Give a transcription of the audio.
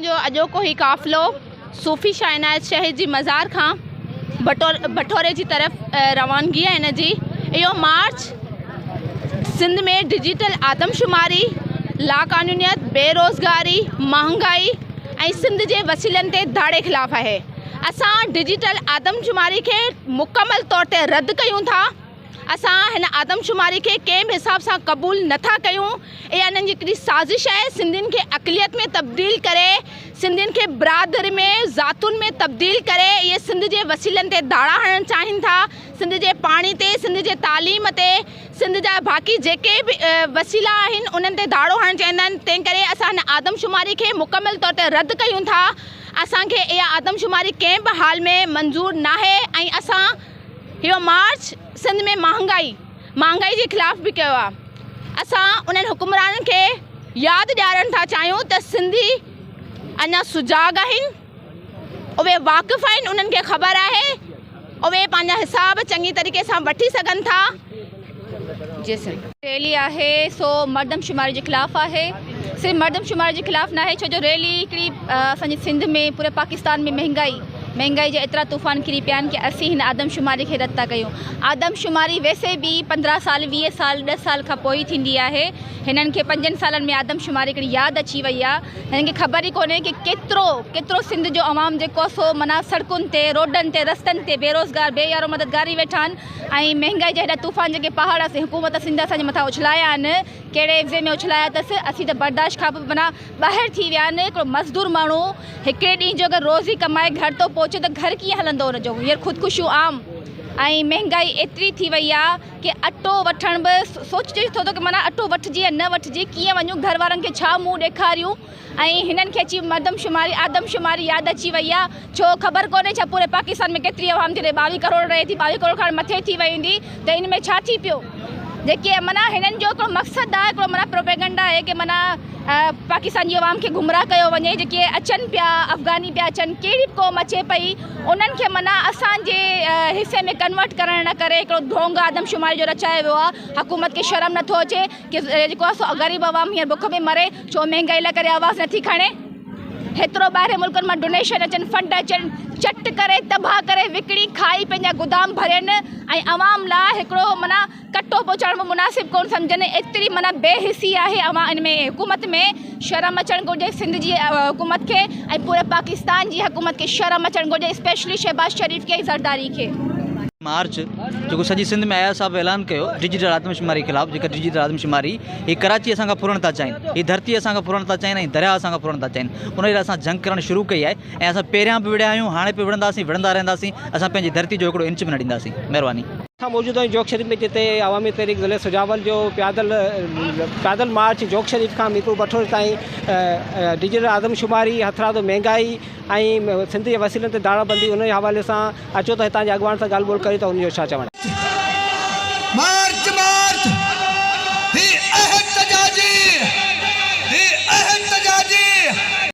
जो अॼोको ही काफ़िलो सूफ़ी शाह इनायत शहीद जी मज़ार खां बटोरे जी तरफ़ रवानगी है। इन जी इहो मार्च सिंध में डिजिटल आदमशुमारी, लाक़ानूनियत, बेरोज़गारी, महांगाई ऐं सिंध जे वसीलनि ते दाड़े ख़िलाफ़ है। असां डिजिटल आदमशुमारी के मुकम्मल तौर ते रद्द कयूं था। असां हिन आदमशुमारी के कंहिं बि हिसाब सां क़बूल नथा कयूं। इहा इन्हनि जी हिकिड़ी साज़िश आहे सिंधियुनि खे अक़लियत में तब्दील करे, सिंधियुनि खे बिरादरी में, ज़ातुनि में तब्दील करे इहे सिंध जे वसीलनि ते दाड़ा हणणु चाहिनि था। सिंध जे पाणी ते, सिंध जे तालीम ते, सिंध जा बाक़ी जेके बि वसीला आहिनि उन्हनि ते दाड़ो हणणु चाहींदा आहिनि। तंहिं करे असां हिन आदमशुमारी खे मुकम्मल तौर ते रद्द कयूं था। असांखे इहा आदमशुमारी कंहिं बि हाल में मंज़ूर नाहे ऐं असां इहो मार्च सिंध में महांगाई जे ख़िलाफ़ बि कयो आहे। असां उन्हनि हुकुमराननि खे यादि ॾियारणु था चाहियूं त सिंधी अञा सुजाॻ आहिनि, उहे वाक़िफ़ आहिनि, उन्हनि खे ख़बर आहे, उहे पंहिंजा हिसाब चङी तरीक़े सां वठी सघनि था। जी सर, रैली आहे सो मर्दमशुमारी जे ख़िलाफ़ आहे। सिर्फ़ु मर्दमशुमारी जे ख़िलाफ़ न आहे, छो जो रैली हिकिड़ी असांजे सिंध में पूरे पाकिस्तान में महंगाई जा एतिरा तूफ़ान किरी पिया आहिनि कि असीं हिन आदमशुमारी खे रद्द था कयूं। आदमशुमारी वैसे बि 15 साल 20 साल 10 साल खां पोइ थींदी आहे। हिननि खे 5 सालनि में आदमशुमारी हिकिड़ी यादि अची वई आहे। हिननि खे ख़बर ई कोन्हे कि केतिरो सिंध जो अवाम जेको सो माना सड़कुनि ते, रोडनि ते, रस्तनि ते बेरोज़गार बेयारो मददगारी वेठा आहिनि ऐं महंगाई जा हेॾा तूफ़ान जेके पहाड़ हुकूमत सिंध असांजे मथां उछलाया आहिनि, कहिड़े एग्ज़े में उछलाया अथसि, असीं त बर्दाश्त खां माना ॿाहिरि थी विया आहिनि। हिकिड़ो मज़दूर माण्हू हिकिड़े ॾींहुं जो अगरि रोज़ी कमाए घर थो पहुचे त घर कीअं हलंदो हुनजो। हींअर ख़ुदकुशियूं आम ऐं महंगाई एतिरी थी वई आहे कि अटो वठण बि सोचे थो कि माना अटो वठिजे या न वठिजे, कीअं वञूं, घर वारनि खे छा मुंहुं ॾेखारियूं। ऐं हिननि खे अची आदमशुमारी यादि अची वई आहे। छो ख़बर कोन्हे छा पूरे पाकिस्तान में केतिरी आवाम थी रहे, 22 करोड़ रहे थी, 22 करोड़ खां मथे थी वई हूंदी त इन में छा थी पियो। जेके माना हिननि जो हिकिड़ो मक़सदु आहे, हिकिड़ो माना प्रोपेगेंडा आहे कि माना पाकिस्तान जी आवाम खे गुमराह कयो वञे। जेके अचनि पिया, अफ़गानी पिया अचनि, कहिड़ी बि क़ौम अचे पई, उन्हनि खे माना असांजे हिसे में कन्वर्ट करण न करे हिकिड़ो ढोंग आदमशुमारी जो रचायो वियो आहे। हुकूमत खे शर्म नथो अचे कि जेको आहे सो ग़रीब आवाम हींअर बुख में मरे, छो महंगाई लाइ करे आवाज़ नथी खणे। हेतिरो ॿाहिरि मुल्कनि मां डोनेशन अचनि, फंड अचनि, चट करे तबाह करे विकिणी खाई पंहिंजा गोदाम भरियनि ऐं आवाम लाइ हिकिड़ो माना कटो पहुचाइण बि मुनासिबु कोन सम्झनि। एतिरी माना बेहिसी आहे इन में हुकूमत में। शर्म अचणु घुरिजे सिंध जी हुकूमत खे ऐं पूरे पाकिस्तान जी हुकूमत खे शर्म अचणु घुरिजे, स्पेशली शहबाज शरीफ़ खे ऐं ज़रदारी खे। मार्च जो सॼी सिंध में आया साहब ऐलान कयो डिजिटल आदमशुमारी ख़िलाफ़। जेका डिजिटल आदमशुमारी ही कराची असांखां पूरण था चाहिनि, ही धरती असांखां पूरण था चाहिनि ऐं दरिया असांखां पूरण था चाहिनि। उन लाइ असां जंग करणु शुरू कई आहे ऐं असां पहिरियां बि विढ़िया आहियूं, हाणे बि विढ़ंदा रहंदासीं। असां पंहिंजी धरती जो हिकिड़ो इंच बि न ॾींदासीं। महिरबानी। मौजूद आहियूं जोक शरीफ़ में, जिते अवामी तहरीक ज़िले सुजावल जो पैदल मार्च जोक शरीफ़ खां मीरपुर बठोर ताईं डिजिटल आदमशुमारी, हथरादो महंगाई ऐं सिंध जे वसीलनि ते दाड़ाबंदी, उन जे हवाले सां अचो त हितां जे अॻवान सां ॻाल्हि ॿोल करी त उनजो छा चवणु।